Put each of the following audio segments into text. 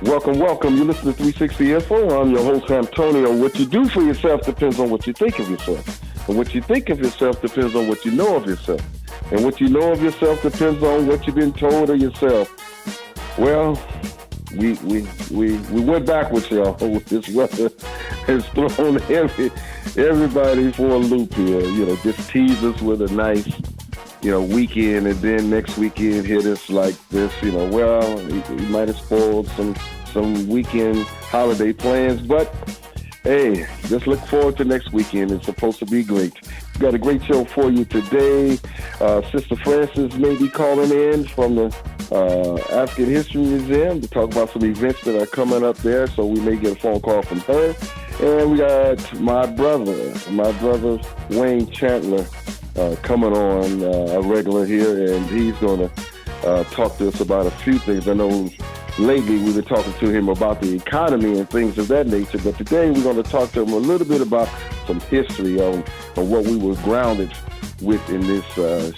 Welcome, welcome. You listen to 360 Info. I'm your host, Hamptonio. What you do for yourself depends on what you think of yourself. And what you think of yourself depends on what you know of yourself. And what you know of yourself depends on what you've been told of yourself. Well, we went backwards, y'all. This weather has thrown everybody for a loop here. You know, just tease us with a nice, weekend, and then next weekend hit us like this. Well, he might have spoiled some weekend holiday plans, but hey, just look forward to next weekend. It's supposed to be great. We've got a great show for you today. Sister Frances may be calling in from the African History Museum to talk about some events that are coming up there, so we may get a phone call from her. And we got my brother Wayne Chandler coming on a regular here, and he's going to talk to us about a few things. I know lately we've been talking to him about the economy and things of that nature, but today we're going to talk to him a little bit about some history on what we were grounded with in this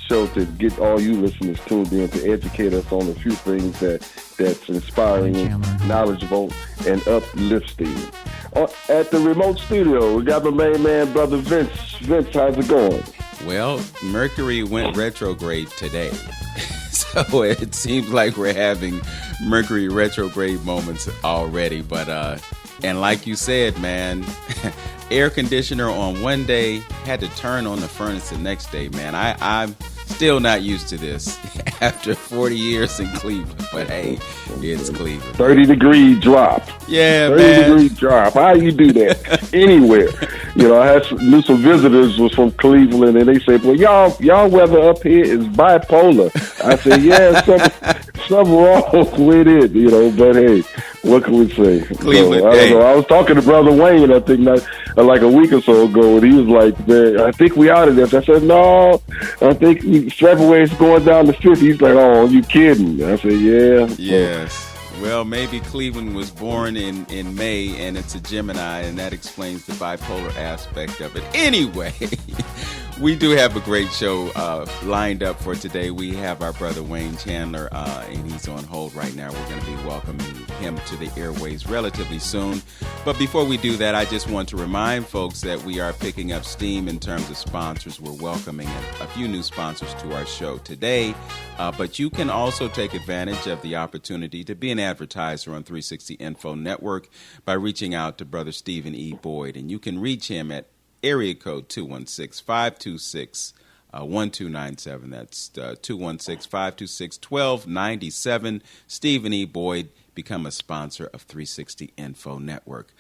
show, to get all you listeners tuned in, to educate us on a few things that's inspiring, and knowledgeable, and uplifting. At the remote studio, we got the main man, Brother Vince. Vince, how's it going? Well, Mercury went retrograde today, so it seems like we're having Mercury retrograde moments already. But and like you said, man, air conditioner on one day, had to turn on the furnace the next day, man. I'm still not used to this after 40 years in Cleveland, but hey, it's Cleveland. 30-degree drop. Yeah, 30-degree drop. How you do that anywhere? I knew some visitors was from Cleveland, and they said, "Well, y'all weather up here is bipolar." I said, "Yeah, something wrong with it, but hey, what can we say?" Cleveland, I don't know. I was talking to Brother Wayne, I think like a week or so ago, and he was like, "Man, I think we out of this." I said, "No, I think February's going down to 50." He's like, "Oh, you kidding?" I said, "Yeah." Yes. Well, maybe Cleveland was born in May, and it's a Gemini, and that explains the bipolar aspect of it. Anyway, we do have a great show lined up for today. We have our brother Wayne Chandler, and he's on hold right now. We're going to be welcoming him to the airways relatively soon. But before we do that, I just want to remind folks that we are picking up steam in terms of sponsors. We're welcoming a few new sponsors to our show today. But you can also take advantage of the opportunity to be an advertiser on 360 Info Network by reaching out to Brother Stephen E. Boyd. And you can reach him at area code 216-526-1297. That's 216-526-1297. Stephen E. Boyd, become a sponsor of 360 Info Network.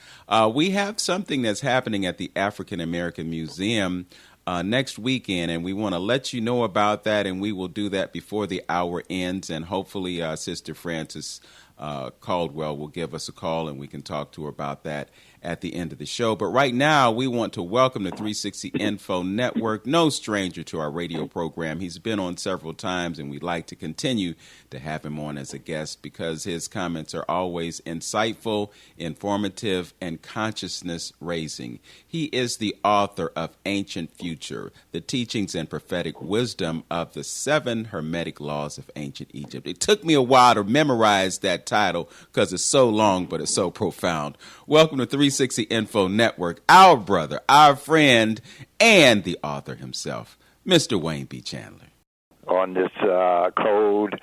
We have something that's happening at the African American Museum next weekend, and we want to let you know about that, and we will do that before the hour ends, and hopefully Sister Frances Caldwell will give us a call, and we can talk to her about that at the end of the show. But right now, we want to welcome the 360 Info Network, no stranger to our radio program. He's been on several times, and we'd like to continue to have him on as a guest because his comments are always insightful, informative, and consciousness-raising. He is the author of Ancient Future, the Teachings and Prophetic Wisdom of the 7 Hermetic Laws of Ancient Egypt. It took me a while to memorize that title because it's so long, but it's so profound. Welcome to 360 Info Network, our brother, our friend, and the author himself, Mr. Wayne B. Chandler. On this cold,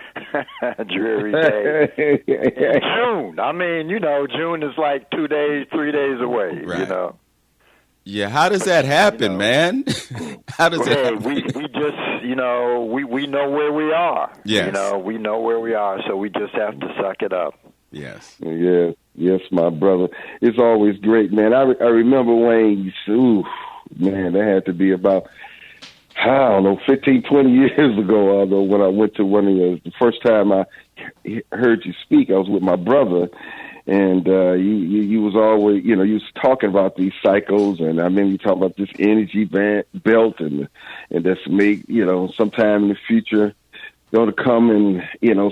dreary day in June. I mean, June is like 2 days, 3 days away, right. Yeah, how does that happen, man? How does that happen? We just, we know where we are. Yes. We know where we are, so we just have to suck it up. Yes. Yes, my brother. It's always great, man. I remember Wayne, man, that had to be about, 15, 20 years ago, although when I went to the first time I heard you speak, I was with my brother, and you was always, you was talking about these cycles, and I remember you talking about this energy belt, and that's made, sometime in the future, going to come and,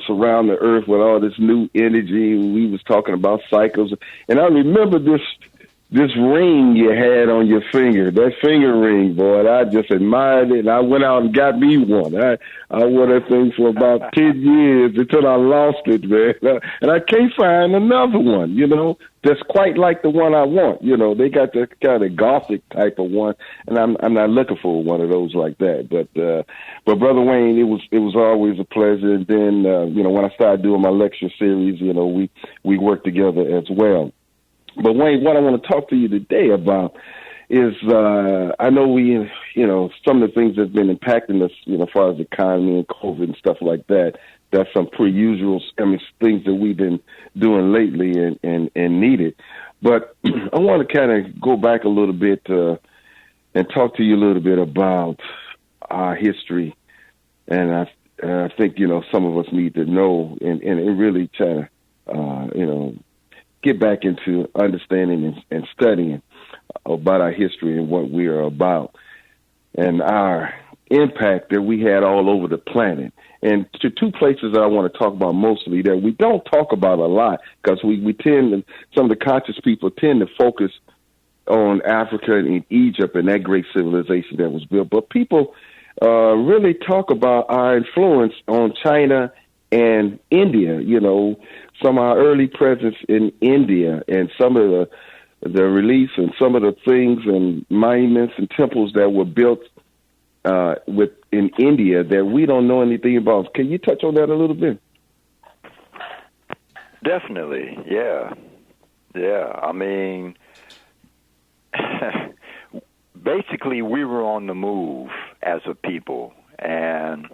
surround the earth with all this new energy. We was talking about cycles. And I remember this this ring you had on your finger, that finger ring, boy, I just admired it. And I went out and got me one. I wore that thing for about 10 years until I lost it, man. And I can't find another one, that's quite like the one I want. They got the kind of Gothic type of one, and I'm not looking for one of those like that. But Brother Wayne, it was always a pleasure. And then, when I started doing my lecture series, we worked together as well. But Wayne, what I want to talk to you today about is I know we, some of the things that's been impacting us, as far as the economy and COVID and stuff like that. That's some pretty usual, things that we've been doing lately and needed. But I want to kind of go back a little bit and talk to you a little bit about our history. And I think, some of us need to know and really try to, get back into understanding and studying about our history and what we are about and our impact that we had all over the planet. And to two places that I want to talk about mostly that we don't talk about a lot because we tend to, some of the conscious people tend to focus on Africa and Egypt and that great civilization that was built. But people really talk about our influence on China and India, some of our early presence in India and some of the reliefs and some of the things and monuments and temples that were built in India that we don't know anything about. Can you touch on that a little bit? Definitely, yeah. I mean, basically, we were on the move as a people, and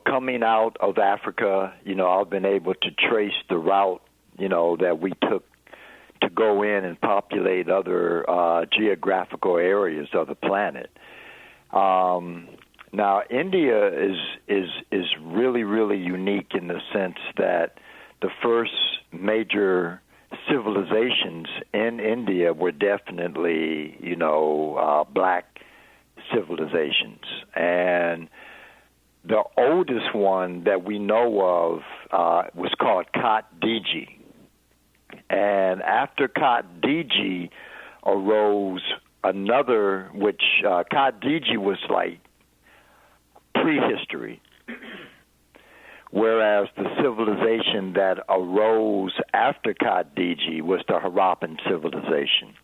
coming out of Africa, I've been able to trace the route, that we took to go in and populate other geographical areas of the planet. Now, India is really, really unique in the sense that the first major civilizations in India were definitely, black civilizations. And the oldest one that we know of was called Khat-Diji. And after Khat-Diji arose another, which Khat-Diji was like prehistory, whereas the civilization that arose after Khat-Diji was the Harappan civilization.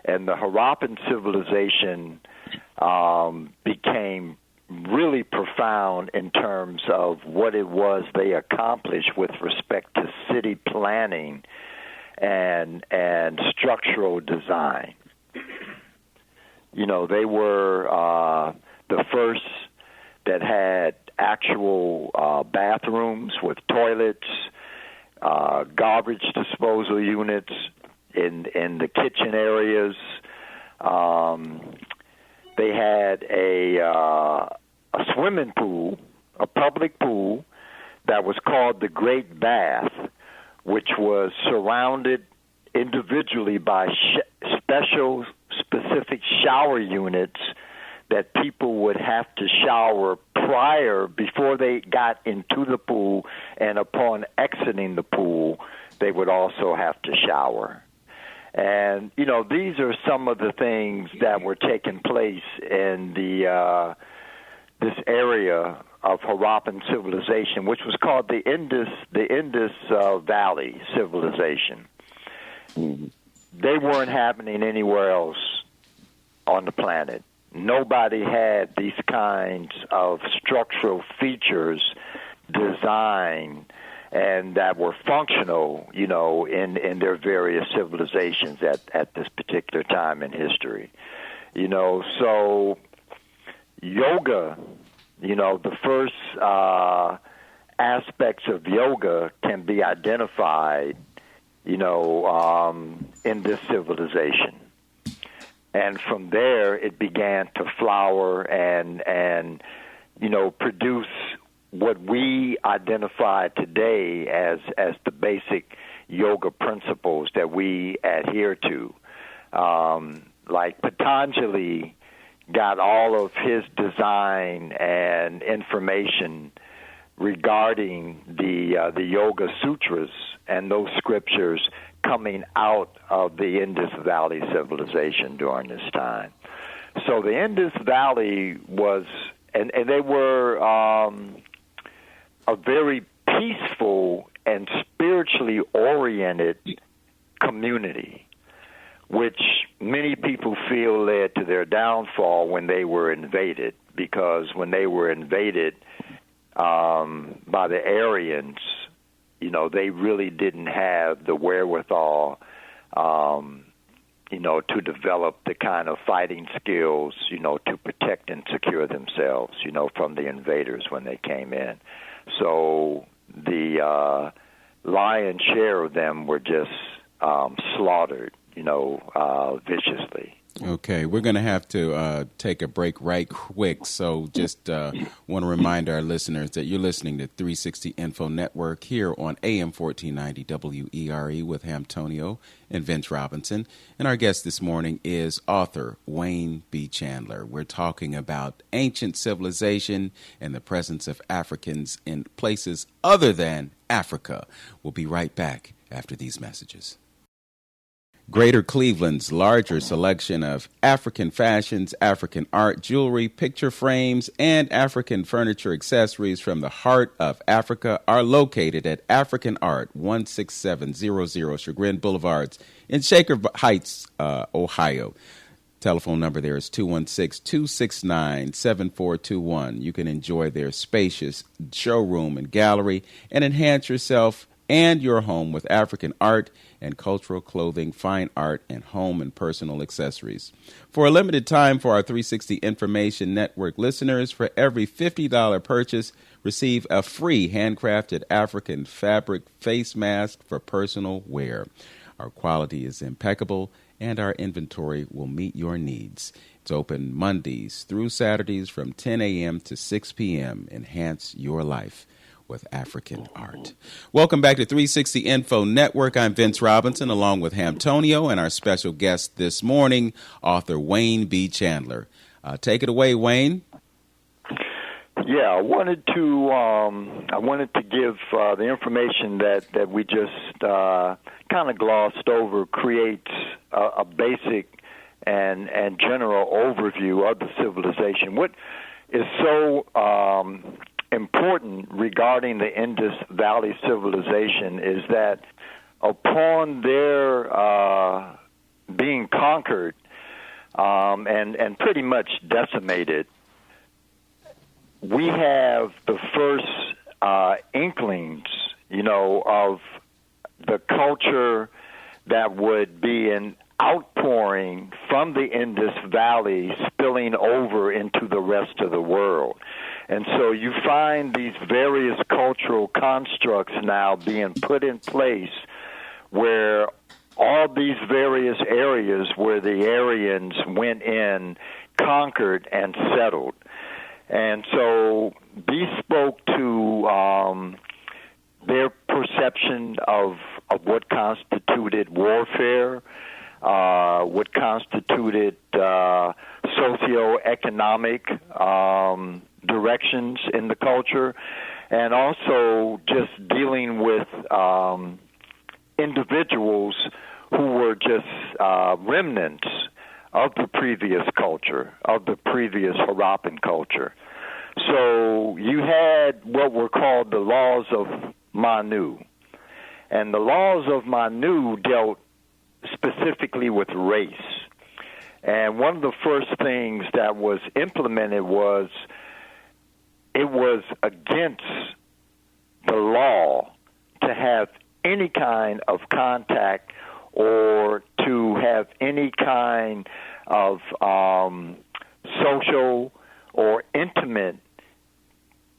And the Harappan civilization became really profound in terms of what it was they accomplished with respect to city planning and structural design. They were the first that had actual bathrooms with toilets, garbage disposal units in the kitchen areas. They had a swimming pool, a public pool, that was called the Great Bath, which was surrounded individually by specific shower units that people would have to shower before they got into the pool, and upon exiting the pool, they would also have to shower. And, these are some of the things that were taking place in this area of Harappan civilization, which was called the Indus Valley civilization. Mm-hmm. They weren't happening anywhere else on the planet. Nobody had these kinds of structural features, design, and that were functional, in their various civilizations at this particular time in history. So yoga, the first aspects of yoga can be identified, in this civilization. And from there, it began to flower and produce what we identify today as the basic yoga principles that we adhere to. Like Patanjali got all of his design and information regarding the Yoga Sutras and those scriptures coming out of the Indus Valley civilization during this time. So the Indus Valley was, and they were a very peaceful and spiritually oriented community, which many people feel led to their downfall when they were invaded, because when they were invaded by the Aryans, you know, they really didn't have the wherewithal, you know, to develop the kind of fighting skills, you know, to protect and secure themselves, you know, from the invaders when they came in. So the lion's share of them were just slaughtered, you know, viciously. Okay, we're going to have to take a break right quick. So just want to remind our listeners that you're listening to 360 Info Network here on AM 1490 WERE with Hamptonio and Vince Robinson. And our guest this morning is author Wayne B. Chandler. We're talking about ancient civilization and the presence of Africans in places other than Africa. We'll be right back after these messages. Greater Cleveland's larger selection of African fashions, African art, jewelry, picture frames, and African furniture accessories from the heart of Africa are located at African Art, 16700 Chagrin Boulevards in Shaker Heights, Ohio. Telephone number there is 216-269-7421. You can enjoy their spacious showroom and gallery and enhance yourself and your home with African art and cultural clothing, fine art, and home and personal accessories. For a limited time for our 360 Information Network listeners, for every $50 purchase, receive a free handcrafted African fabric face mask for personal wear. Our quality is impeccable, and our inventory will meet your needs. It's open Mondays through Saturdays from 10 a.m. to 6 p.m. Enhance your life with African art. Welcome back to 360 Info Network. I'm Vince Robinson, along with Hamptonio, and our special guest this morning, author Wayne B. Chandler. Take it away, Wayne. Yeah, I wanted to give the information that we just kind of glossed over creates a basic and general overview of the civilization. What is so important regarding the Indus Valley civilization is that upon their being conquered and pretty much decimated, we have the first inklings, you know, of the culture that would be an outpouring from the Indus Valley spilling over into the rest of the world. And so you find these various cultural constructs now being put in place where all these various areas where the Aryans went in, conquered, and settled. And so these spoke to their perception of what constituted warfare, what constituted socioeconomic directions in the culture, and also just dealing with individuals who were just remnants of the previous culture, of the previous Harappan culture. So you had what were called the Laws of Manu. And the Laws of Manu dealt specifically with race. And one of the first things that was implemented was it was against the law to have any kind of contact or to have any kind of social or intimate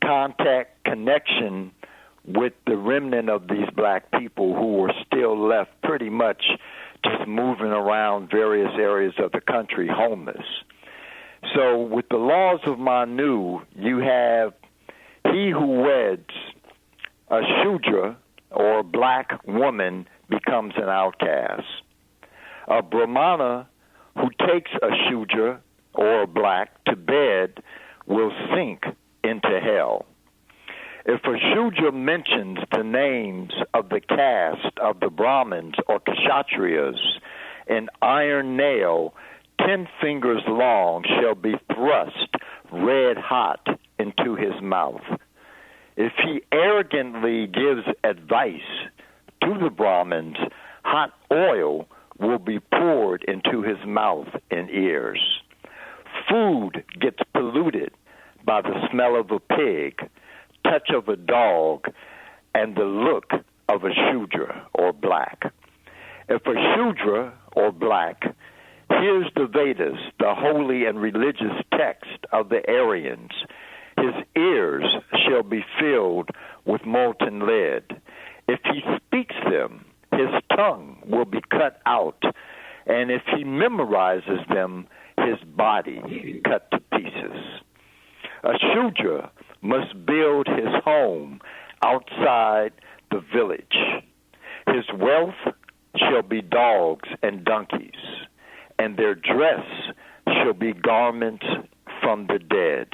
contact, connection with the remnant of these black people who were still left pretty much just moving around various areas of the country homeless. So with the Laws of Manu, you have he who weds a Shudra or a black woman becomes an outcast. A Brahmana who takes a Shudra or a black to bed will sink into hell. If a Shudra mentions the names of the caste of the Brahmins or Kshatriyas, an iron nail 10 fingers long shall be thrust red hot into his mouth. If he arrogantly gives advice to the Brahmins, hot oil will be poured into his mouth and ears. Food gets polluted by the smell of a pig, touch of a dog, and the look of a Shudra or black. If a Shudra or black hears the Vedas, the holy and religious text of the Aryans, his ears shall be filled with molten lead. If he speaks them, his tongue will be cut out, and if he memorizes them, his body cut to pieces. A Shudra must build his home outside the village. His wealth shall be dogs and donkeys, and their dress shall be garments from the dead.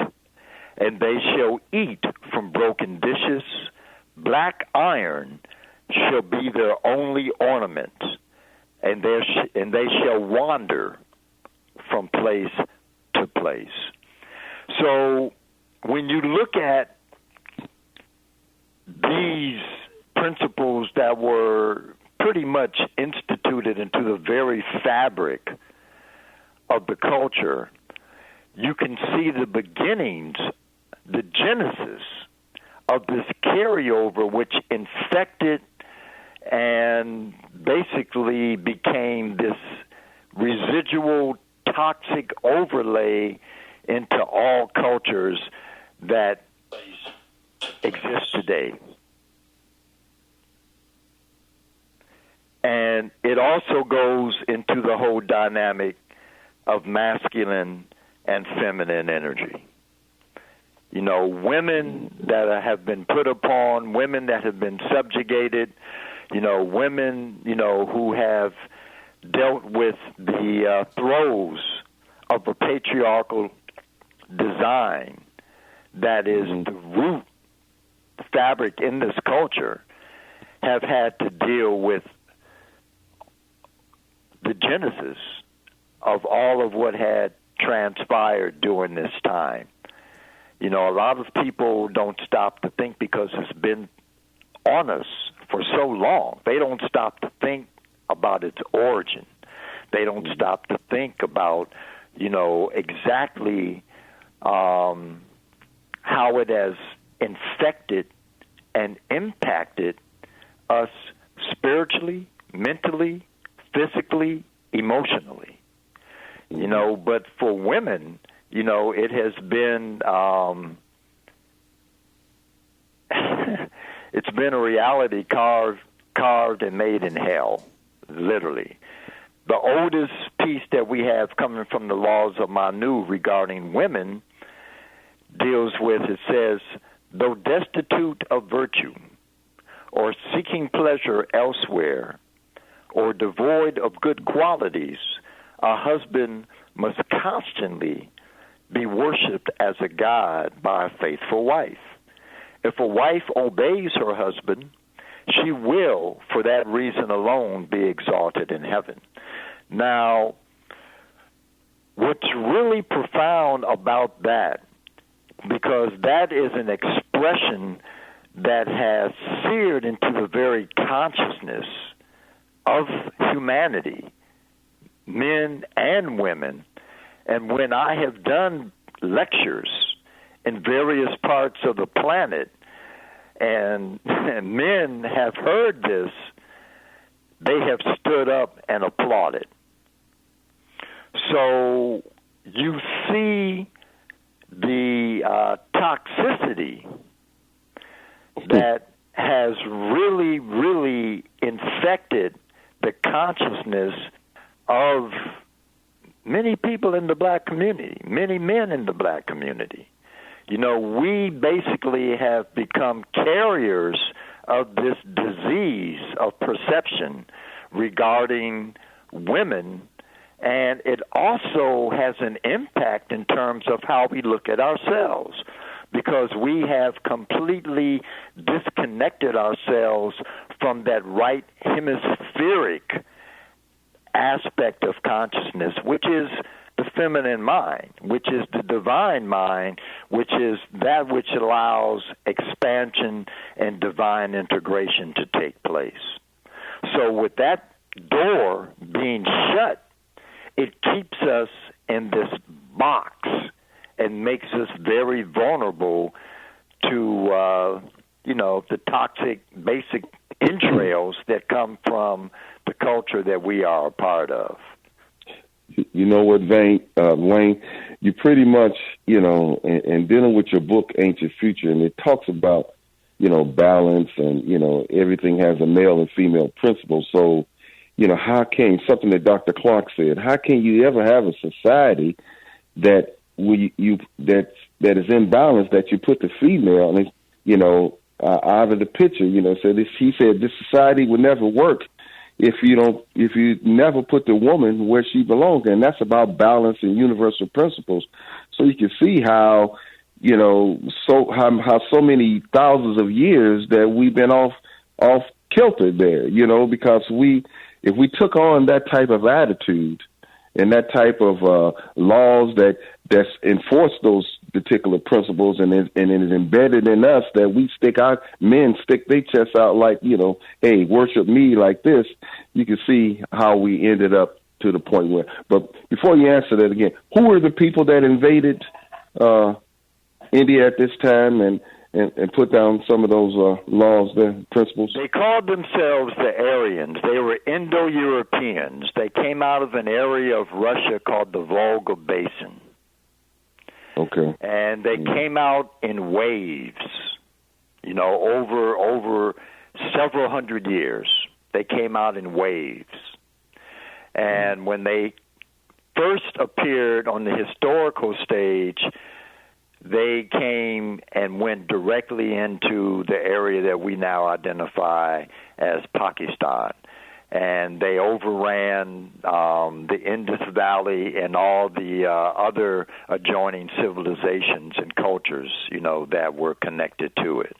And they shall eat from broken dishes. Black iron shall be their only ornament, and they shall wander from place to place. So when you look at these principles that were pretty much instituted into the very fabric of the culture, you can see the beginnings, the genesis of this carryover, which infected and basically became this residual toxic overlay into all cultures that exist today. And it also goes into the whole dynamic of masculine and feminine energy. You know, women that have been put upon, women that have been subjugated, you know, women, you know, who have dealt with the throes of a patriarchal design that is the root fabric in this culture, have had to deal with the genesis of all of what had transpired during this time. You know, a lot of people don't stop to think because it's been on us for so long. They don't stop to think about its origin. They don't stop to think about, you know, exactly how it has infected and impacted us spiritually, mentally, physically, emotionally. You know, but for women, you know, it has been it's been a reality carved and made in hell, literally. The oldest piece that we have coming from the Laws of Manu regarding women deals with, it says, though destitute of virtue or seeking pleasure elsewhere or devoid of good qualities, a husband must constantly be worshipped as a god by a faithful wife. If a wife obeys her husband, she will, for that reason alone, be exalted in heaven. Now, what's really profound about that, because that is an expression that has seared into the very consciousness of humanity, men and women. And when I have done lectures in various parts of the planet, and men have heard this, they have stood up and applauded. So you see the toxicity that has really, really infected the consciousness of many people in the black community, many men in the black community. You know, we basically have become carriers of this disease of perception regarding women, and it also has an impact in terms of how we look at ourselves. because we have completely disconnected ourselves from that right hemispheric aspect of consciousness, which is the feminine mind, which is the divine mind, which is that which allows expansion and divine integration to take place. So with that door being shut, it keeps us in this box and makes us very vulnerable to, the toxic basic entrails that come from the culture that we are a part of. You know what, Wayne, you pretty much, and dealing with your book, Ancient Future, and it talks about, balance and, everything has a male and female principle. So, how can, something that Dr. Clark said, how can you ever have a society that that is in balance, that you put the female, out of the picture, so he said this society would never work if you never put the woman where she belongs, and that's about balance and universal principles. So you can see how, how so many thousands of years that we've been off kilter there, because if we took on that type of attitude and that type of laws that's enforce those particular principles, and it is embedded in us, that men stick their chests out like, hey, worship me like this, you can see how we ended up to the point where. But before you answer that again, who were the people that invaded India at this time and put down some of those laws there, principles? They called themselves the Aryans. They were Indo-Europeans. They came out of an area of Russia called the Volga Basin. Okay. And they came out in waves, over several hundred years. They came out in waves. And when they first appeared on the historical stage, they came and went directly into the area that we now identify as Pakistan. And they overran the Indus Valley and all the other adjoining civilizations and cultures, that were connected to it.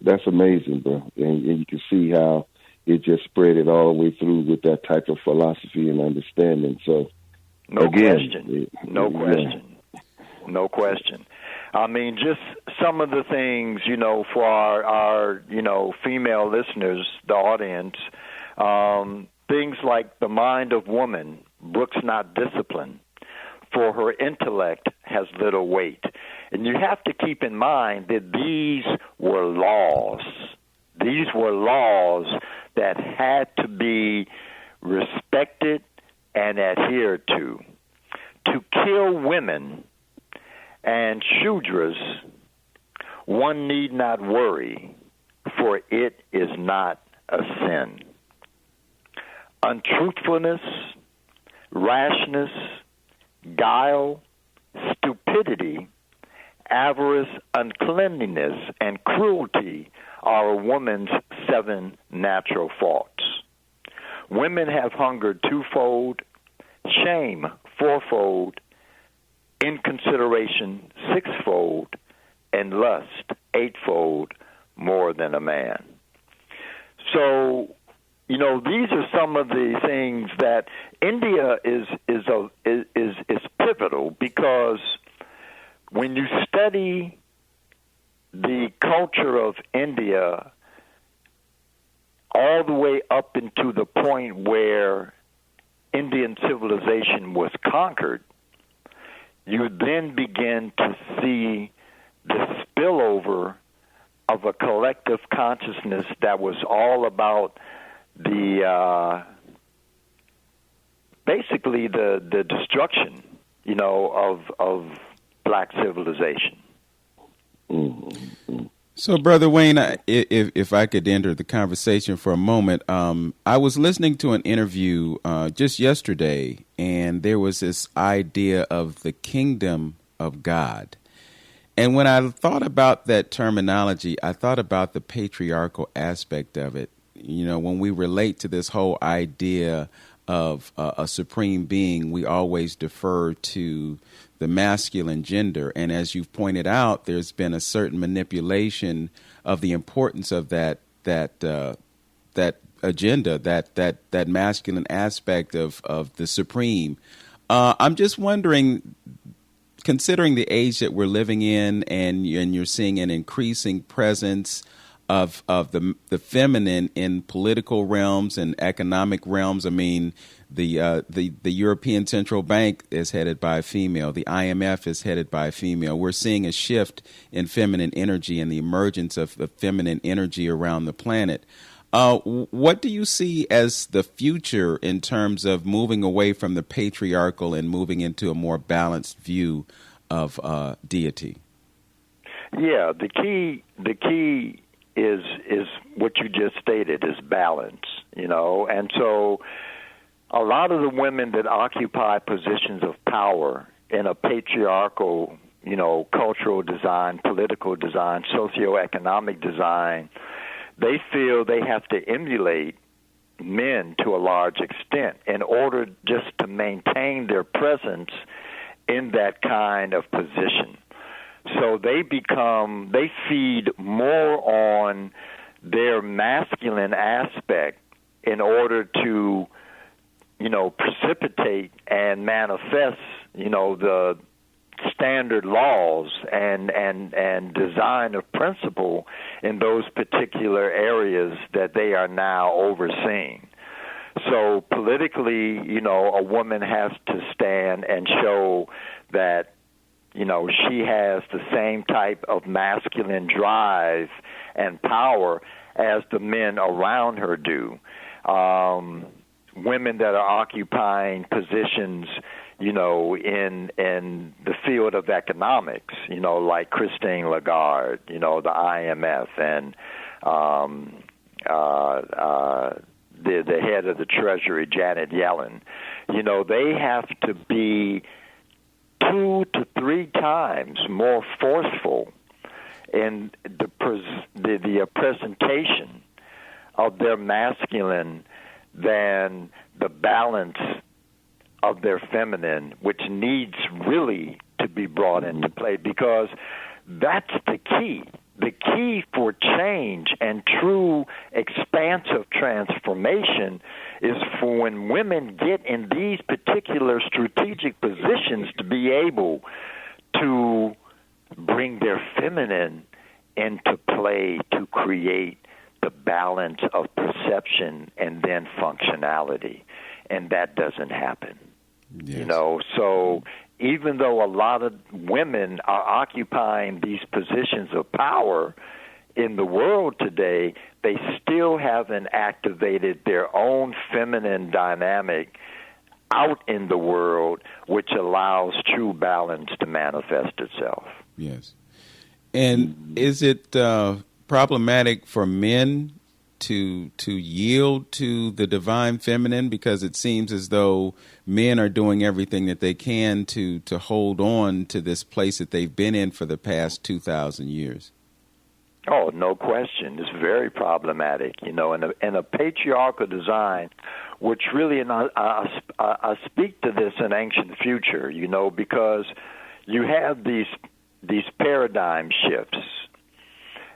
That's amazing, bro. And you can see how it just spread it all the way through with that type of philosophy and understanding. So, No question. I mean, just some of the things, for our female listeners, the audience, things like the mind of woman brooks not discipline, for her intellect has little weight. And you have to keep in mind that these were laws. These were laws that had to be respected and adhered to. To kill women and Shudras, one need not worry, for it is not a sin. Untruthfulness, rashness, guile, stupidity, avarice, uncleanliness, and cruelty are a woman's 7 natural faults. Women have hunger twofold, shame fourfold, inconsideration sixfold, and lust eightfold more than a man. So, these are some of the things that India is pivotal, because when you study the culture of India all the way up into the point where Indian civilization was conquered, you then begin to see the spillover of a collective consciousness that was all about basically the destruction, of black civilization. Mm-hmm. So, Brother Wayne, if I could enter the conversation for a moment, I was listening to an interview just yesterday, and there was this idea of the kingdom of God. And when I thought about that terminology, I thought about the patriarchal aspect of it. When we relate to this whole idea of a supreme being, we always defer to the masculine gender. And as you've pointed out, there's been a certain manipulation of the importance of that agenda, that masculine aspect of the supreme. I'm just wondering, considering the age that we're living in, and you're seeing an increasing presence of the feminine in political realms and economic realms. I mean, the European Central Bank is headed by a female. The IMF is headed by a female. We're seeing a shift in feminine energy and the emergence of the feminine energy around the planet. What do you see as the future in terms of moving away from the patriarchal and moving into a more balanced view of deity? Yeah, the key is what you just stated, is balance, and so a lot of the women that occupy positions of power in a patriarchal, cultural design, political design, socioeconomic design, they feel they have to emulate men to a large extent in order just to maintain their presence in that kind of position. So they feed more on their masculine aspect in order to, precipitate and manifest, the standard laws and design of principle in those particular areas that they are now overseeing. So politically, a woman has to stand and show that, she has the same type of masculine drive and power as the men around her do. Women that are occupying positions, in the field of economics, like Christine Lagarde, the IMF, and the head of the Treasury, Janet Yellen, they have to be 2 to 3 times more forceful in the presentation of their masculine than the balance of their feminine, which needs really to be brought into play, because that's the key. The key for change and true expansive transformation is for when women get in these particular strategic positions to be able to bring their feminine into play to create the balance of perception and then functionality. And that doesn't happen. Yes. So even though a lot of women are occupying these positions of power in the world today, they still haven't activated their own feminine dynamic out in the world, which allows true balance to manifest itself. Yes. And is it problematic for men to yield to the divine feminine, because it seems as though men are doing everything that they can to hold on to this place that they've been in for the past 2,000 years? Oh, no question. It's very problematic, in a patriarchal design, which really, and I speak to this in Ancient Future, because you have these paradigm shifts,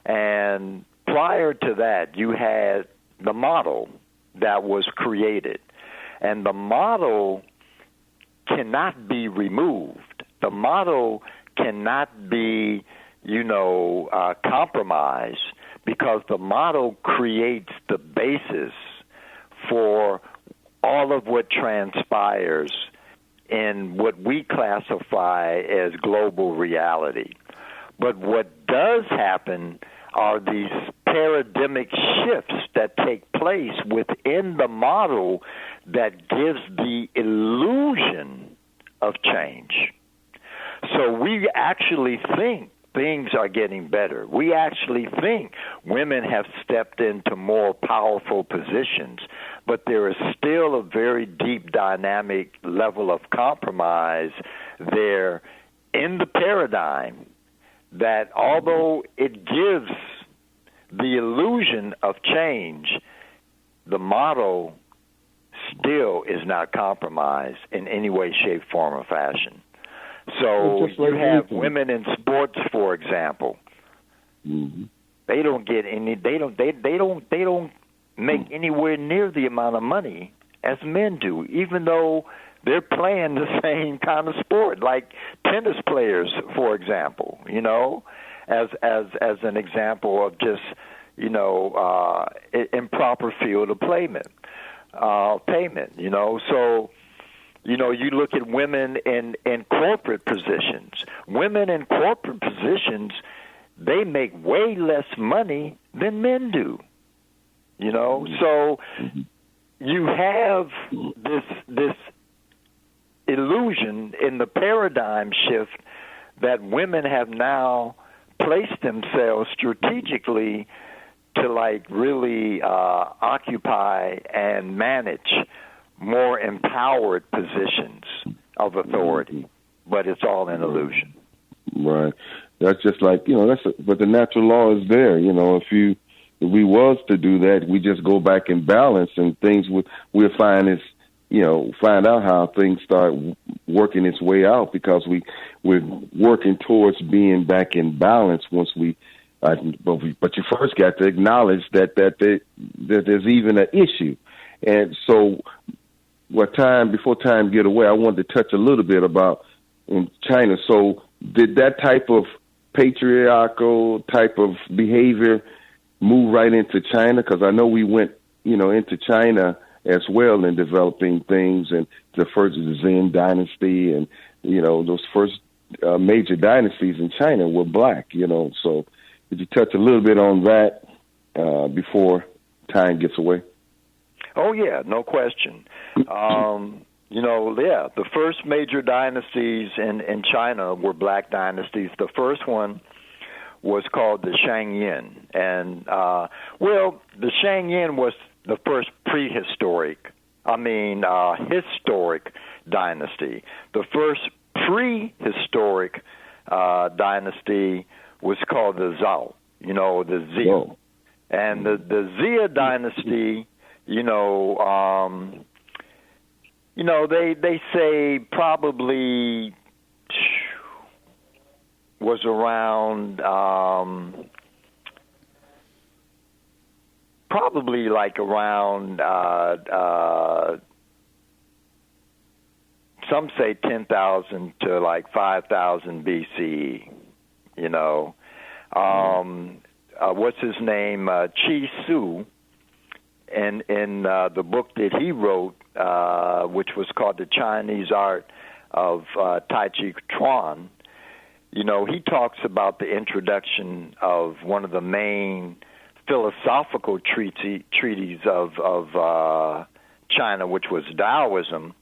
and prior to that, you had the model that was created, and the model cannot be removed. The model cannot be, compromised, because the model creates the basis for all of what transpires in what we classify as global reality. But what does happen are these paradigmic shifts that take place within the model that gives the illusion of change. So we actually think things are getting better. We actually think women have stepped into more powerful positions, but there is still a very deep dynamic level of compromise there in the paradigm that, although it gives the illusion of change, the model still is not compromised in any way, shape, form, or fashion. So you have women in sports, for example. Mm-hmm. They don't get any. They don't make anywhere near the amount of money as men do, even though they're playing the same kind of sport, like tennis players, for example. You know, as an example of just improper field of payment. You know, so. You know, you look at women in corporate positions. Women in corporate positions, they make way less money than men do. You know, so you have this illusion in the paradigm shift that women have now placed themselves strategically to really occupy and manage more empowered positions of authority, but it's all an illusion. Right. That's just like, but the natural law is there. If we was to do that, we just go back in balance and things we'll find find out how things start working its way out, because we're working towards being back in balance once but you first got to acknowledge that there's even an issue. And so before time get away, I wanted to touch a little bit about in China. So did that type of patriarchal type of behavior move right into China? Because I know we went, into China as well in developing things, and the first Zen dynasty, and those first major dynasties in China were black. So could you touch a little bit on that before time gets away? Oh, yeah, no question. The first major dynasties in China were black dynasties. The first one was called the Shang Yin. And, the Shang Yin was the first historic dynasty. The first prehistoric dynasty was called the Zhao, the Xia. Oh. And the Xia dynasty, they say probably was around some say 10,000 to 5,000 BCE. What's his name? Chi Su. In the book that he wrote, which was called The Chinese Art of Tai Chi Chuan, he talks about the introduction of one of the main philosophical treatises of China, which was Taoism.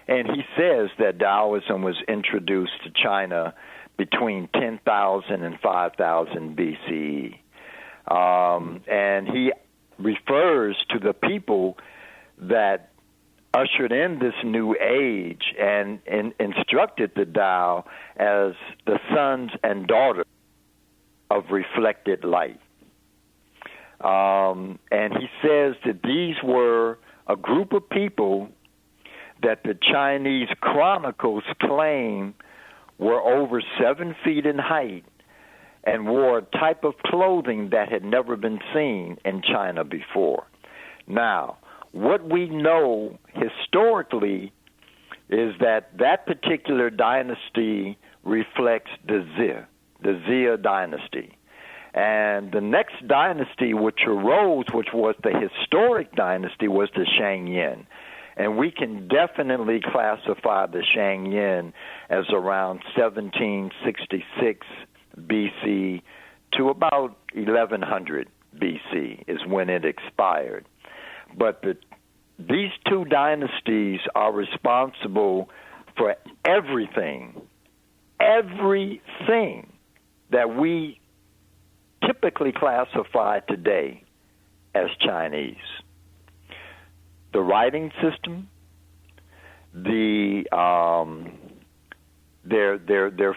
And he says that Taoism was introduced to China between 10,000 and 5,000 BCE. And he refers to the people that ushered in this new age and instructed the Tao as the sons and daughters of reflected light. And he says that these were a group of people that the Chinese chronicles claim were over 7 feet in height and wore a type of clothing that had never been seen in China before. Now, what we know historically is that particular dynasty reflects the Xia dynasty. And the next dynasty which arose, which was the historic dynasty, was the Shang Yin. And we can definitely classify the Shang Yin as around 1766 BC to about 1100 BC is when it expired. But these two dynasties are responsible for everything that we typically classify today as Chinese. The writing system, their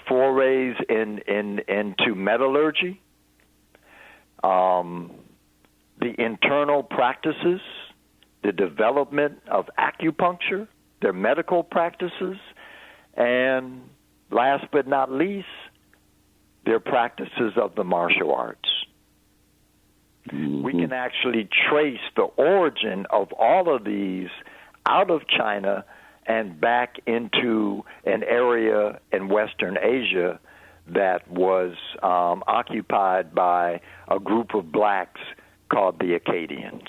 forays into metallurgy, the internal practices the development of acupuncture, their medical practices, and last but not least, their practices of the martial arts. We can actually trace the origin of all of these out of China and back into an area in Western Asia that was occupied by a group of blacks called the Acadians.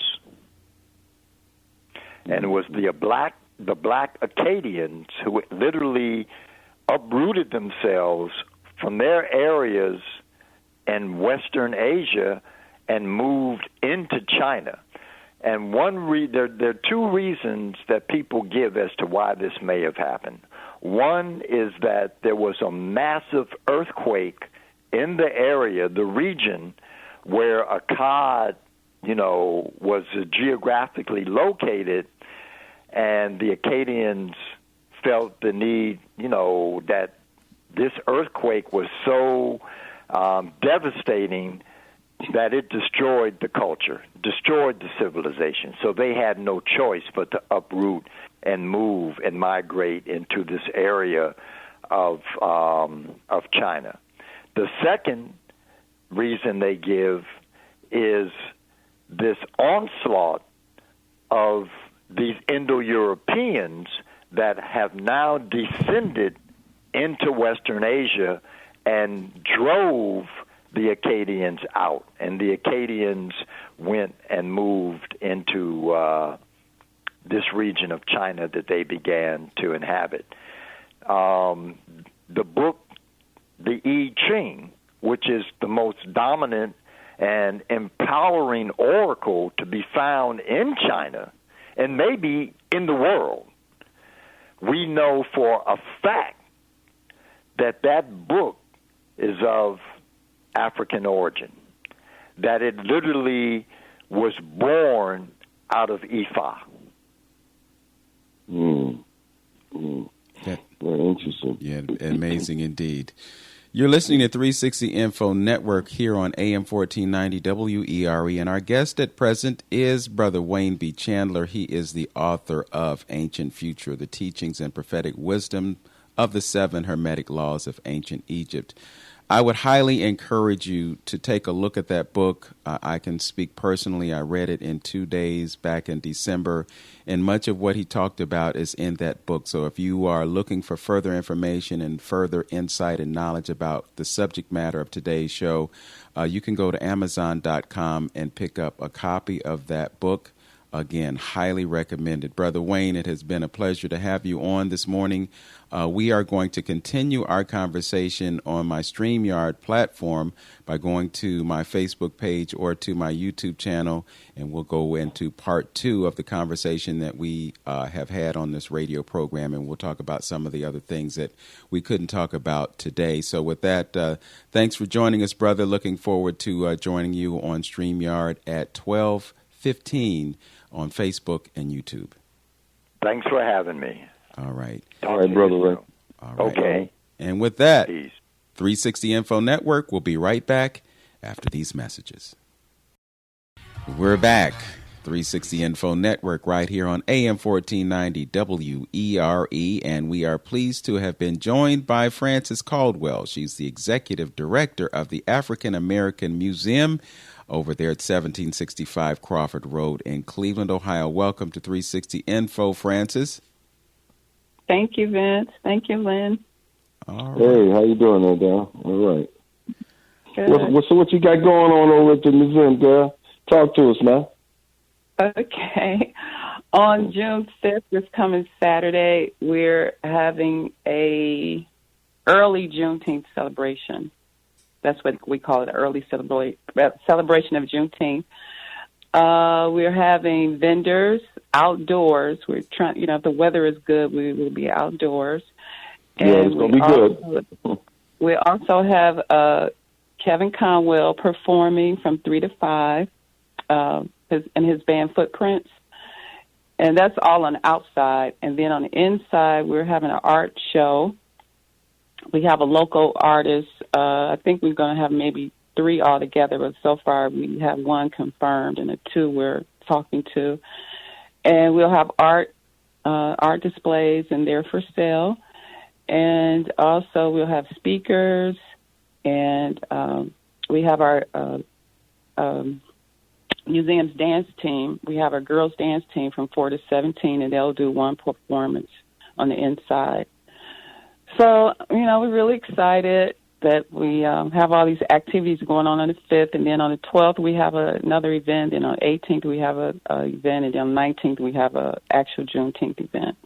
And it was the black Acadians who literally uprooted themselves from their areas in Western Asia and moved into China. And there are two reasons that people give as to why this may have happened. One is that there was a massive earthquake in the area, the region, where Akkad, was geographically located, and the Acadians felt the need, that this earthquake was so devastating that it destroyed the culture, destroyed the civilization. So they had no choice but to uproot and move and migrate into this area of China. The second reason they give is this onslaught of these Indo-Europeans that have now descended into Western Asia and drove the Acadians out, and the Acadians went and moved into this region of China that they began to inhabit. The book, the I Ching, which is the most dominant and empowering oracle to be found in China and maybe in the world, we know for a fact that book is of African origin, that it literally was born out of Ifa. Very interesting. Yeah, amazing indeed. You're listening to 360 Info Network here on AM 1490 WERE, and our guest at present is Brother Wayne B. Chandler. He is the author of Ancient Future, the Teachings and Prophetic Wisdom of the 7 Hermetic Laws of Ancient Egypt. I would highly encourage you to take a look at that book. I can speak personally. I read it in 2 days back in December, and much of what he talked about is in that book. So if you are looking for further information and further insight and knowledge about the subject matter of today's show, you can go to Amazon.com and pick up a copy of that book. Again, highly recommended. Brother Wayne, it has been a pleasure to have you on this morning. We are going to continue our conversation on my StreamYard platform by going to my Facebook page or to my YouTube channel, and we'll go into part 2 of the conversation that we have had on this radio program, and we'll talk about some of the other things that we couldn't talk about today. So with that, thanks for joining us, brother. Looking forward to joining you on StreamYard at 12:15 on Facebook and YouTube. Thanks for having me. All right. All right, Brother Ray. All right. Okay. And with that, Peace. 360 Info Network will be right back after these messages. We're back. 360 Info Network right here on AM 1490 WERE, and we are pleased to have been joined by Frances Caldwell. She's the executive director of the African American Museum over there at 1765 Crawford Road in Cleveland, Ohio. Welcome to 360 Info, Frances. Thank you, Vince. Thank you, Lynn. All right. Hey, how you doing there, Dal? All right. Good. So what you got going on over at the museum, Dal? Talk to us, man. Okay. On June 5th, this coming Saturday, we're having a early Juneteenth celebration. That's what we call it, early celebration of Juneteenth. We're having vendors outdoors. We're trying, if the weather is good, we will be outdoors. And yeah, it's going to be good. We also have Kevin Conwell performing from 3 to 5 in his band Footprints. And that's all on the outside. And then on the inside, we're having an art show. We have a local artist. I think we're going to have maybe 3 altogether, but so far we have 1 confirmed and the 2 we're talking to. And we'll have art displays, and they're for sale. And also we'll have speakers, and we have our museum's dance team. We have our girls' dance team from 4 to 17, and they'll do one performance on the inside. So, we're really excited that we have all these activities going on the 5th, and then on the 12th we have another event, and on the 18th we have an event, and then on the 19th we have an actual Juneteenth event.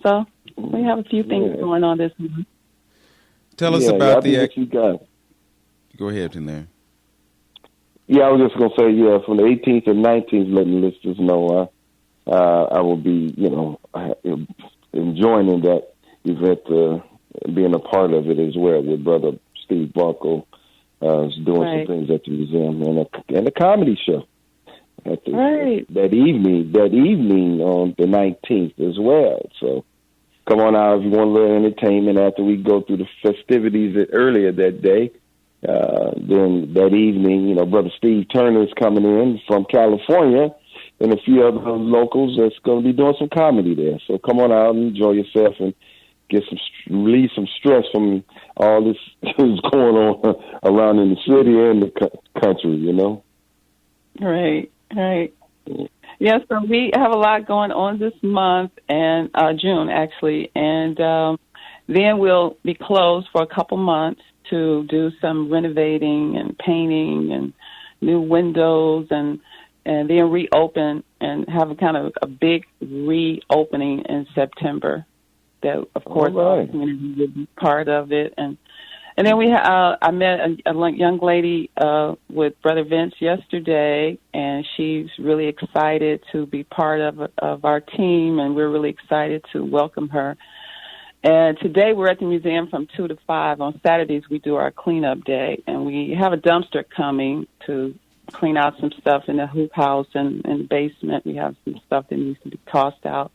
So we have a few things going on this month. Tell us about the... what you got. Go ahead, Chandler. Yeah, I was just going to say, from the 18th and 19th, letting listeners know I will be, enjoying that event, being a part of it as well with Brother Steve Barco, doing some things at the museum and a comedy show that evening on the 19th as well. So come on out if you want a little entertainment after we go through the festivities earlier that day. Then that evening, Brother Steve Turner is coming in from California, and a few other locals that's going to be doing some comedy there. So come on out and enjoy yourself and release some stress from all this that's going on around in the city and the country, Right. Yes, so we have a lot going on this month, and June, actually, and then we'll be closed for a couple months to do some renovating and painting and new windows, and then reopen and have a kind of a big reopening in September. That, of course, our community will be part of it. And then I met a young lady with Brother Vince yesterday, and she's really excited to be part of our team, and we're really excited to welcome her. And today we're at the museum from 2 to 5. On Saturdays we do our cleanup day, and we have a dumpster coming to clean out some stuff in the hoop house and in the basement. We have some stuff that needs to be tossed out.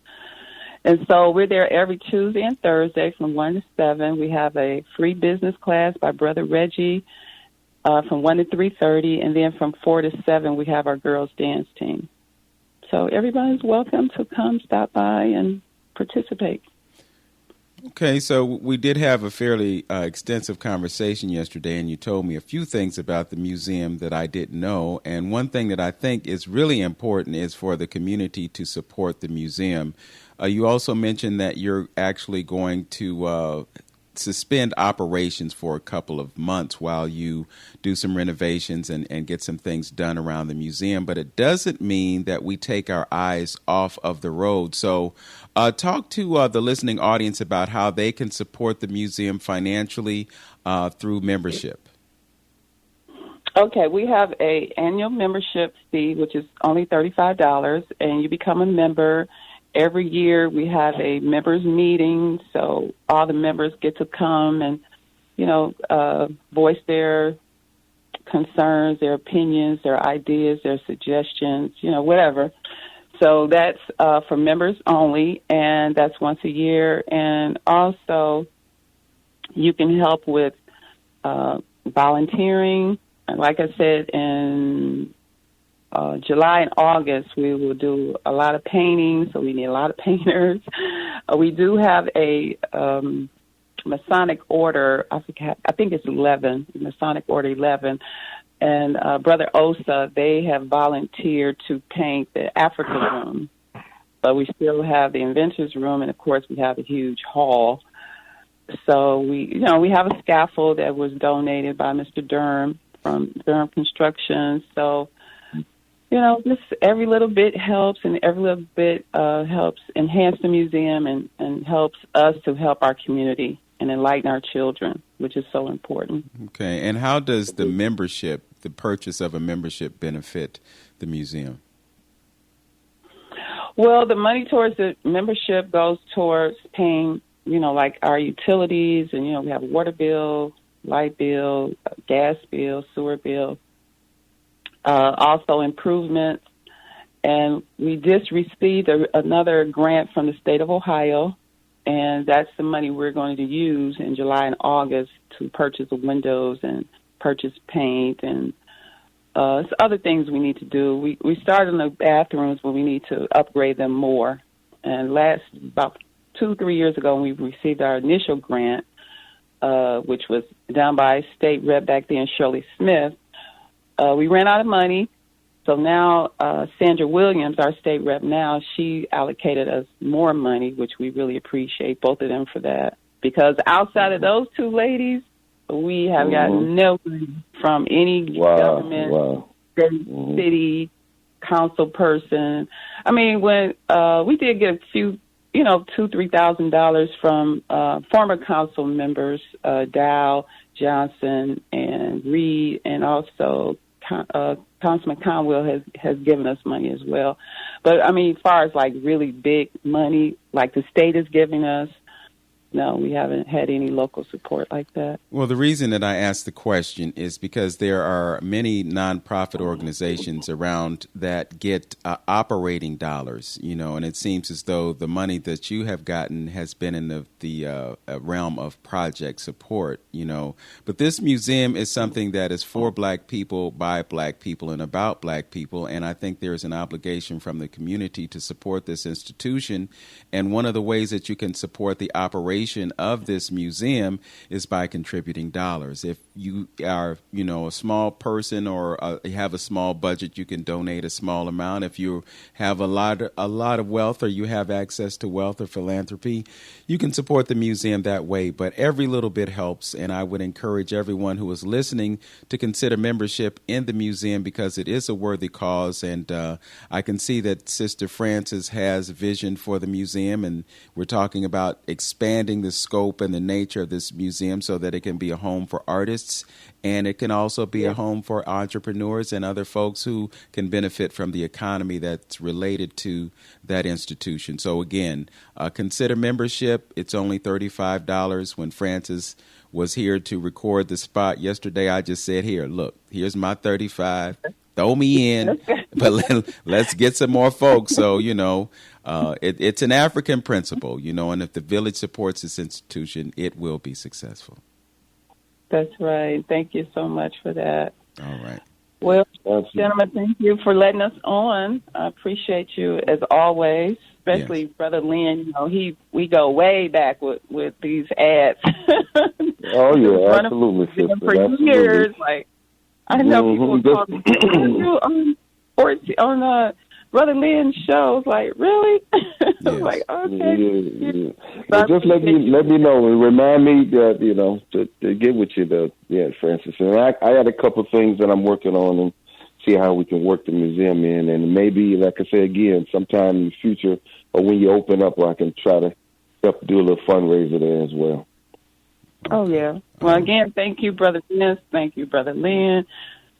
And so we're there every Tuesday and Thursday from 1 to 7. We have a free business class by Brother Reggie from 1 to 3:30, and then from 4 to 7 we have our girls' dance team. So everybody's welcome to come, stop by, and participate. Okay, so we did have a fairly extensive conversation yesterday, and you told me a few things about the museum that I didn't know. And one thing that I think is really important is for the community to support the museum. You also mentioned that you're actually going to suspend operations for a couple of months while you do some renovations and get some things done around the museum. But it doesn't mean that we take our eyes off of the road. So talk to the listening audience about how they can support the museum financially through membership. Okay, we have a annual membership fee, which is only $35, and you become a member. Every year we have a members meeting, so all the members get to come and, voice their concerns, their opinions, their ideas, their suggestions, whatever. So that's for members only, and that's once a year. And also you can help with volunteering. And like I said, in July and August, we will do a lot of painting, so we need a lot of painters. We do have a Masonic Order, I think it's 11, Masonic Order 11, and Brother Osa, they have volunteered to paint the Africa room. But we still have the Inventors Room, and of course we have a huge hall. So we have a scaffold that was donated by Mr. Durham from Durham Construction. So, just every little bit helps, and every little bit helps enhance the museum and helps us to help our community and enlighten our children, which is so important. Okay, and how does the purchase of a membership benefit the museum? Well, the money towards the membership goes towards paying, like our utilities, and, we have a water bill, light bill, gas bill, sewer bill. Also improvements, and we just received another grant from the state of Ohio, and that's the money we're going to use in July and August to purchase the windows and purchase paint and It's other things we need to do. We started in the bathrooms, but we need to upgrade them more. And about 2-3 years ago, we received our initial grant, which was done by State Rep back then, Shirley Smith. We ran out of money, so now Sandra Williams, our State Rep now, she allocated us more money, which we really appreciate both of them for that. Because outside of those two ladies, we have gotten no money from any government, state, city, council person. I mean, when we did get a few, $2,000-$3,000 from former council members, Dow, Johnson, and Reed, and also Councilman Conwell has given us money as well. But, I mean, as far as, like, really big money, like the state is giving us, no, we haven't had any local support like that. Well, the reason that I asked the question is because there are many nonprofit organizations around that get operating dollars, and it seems as though the money that you have gotten has been in the realm of project support, But this museum is something that is for Black people, by Black people, and about Black people, and I think there is an obligation from the community to support this institution. And one of the ways that you can support the operation of this museum is by contributing dollars. If you are, a small person or you have a small budget, you can donate a small amount. If you have a lot of wealth, or you have access to wealth or philanthropy, you can support the museum that way. But every little bit helps, and I would encourage everyone who is listening to consider membership in the museum because it is a worthy cause. And I can see that Sister Frances has vision for the museum, and we're talking about expanding the scope and the nature of this museum so that it can be a home for artists, and it can also be a home for entrepreneurs and other folks who can benefit from the economy that's related to that institution. So again, consider membership. It's only $35. When Francis was here to record the spot yesterday, I just said, here's my $35. Throw me in, but let's get some more folks. So, it's an African principle, and if the village supports this institution, it will be successful. That's right. Thank you so much for that. All right. Well, gentlemen, thank you for letting us on. I appreciate you as always, especially Brother Lynn. We go way back with these ads. Oh, yeah, absolutely, sister. For years, I know people were calling me on Brother Lynn's show. Really? I was like, okay. Yeah. Well, just let me know and remind me that, to get with you, Francis. And I got a couple of things that I'm working on and see how we can work the museum in. And maybe, like I say again, sometime in the future or when you open up, I can try to help do a little fundraiser there as well. Oh, yeah. Well, again, thank you, Brother Vince. Thank you, Brother Lynn,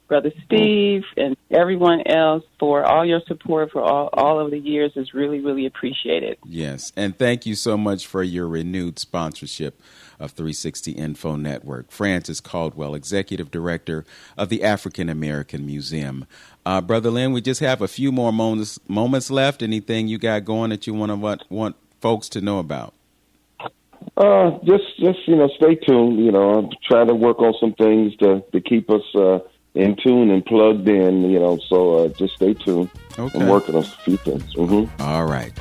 Brother Steve, and everyone else for all your support for all of the years. Is really, really appreciated. Yes, and thank you so much for your renewed sponsorship of 360 Info Network. Francis Caldwell, Executive Director of the African American Museum. Brother Lynn, we just have a few more moments left. Anything you got going that you want folks to know about? Just stay tuned. I'm trying to work on some things to keep us in tune and plugged in. So just stay tuned. Okay. I'm working on a few things. Mm-hmm. All right.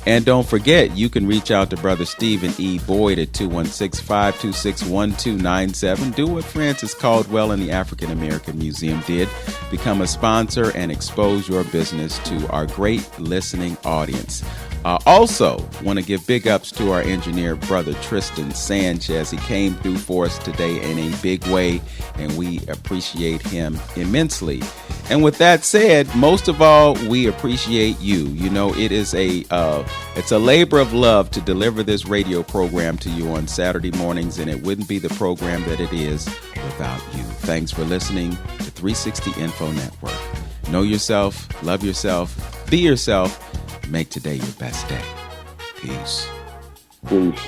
And don't forget, you can reach out to Brother Stephen E. Boyd at 216-526-1297. Do what Francis Caldwell and the African American Museum did. Become a sponsor and expose your business to our great listening audience. Also, want to give big ups to our engineer, Brother Tristan Sanchez. He came through for us today in a big way, and we appreciate him immensely. And with that said, most of all, we appreciate you. It is it's a labor of love to deliver this radio program to you on Saturday mornings, and it wouldn't be the program that it is without you. Thanks for listening to 360 Info Network. Know yourself, love yourself, be yourself. Make today your best day. Peace. Peace.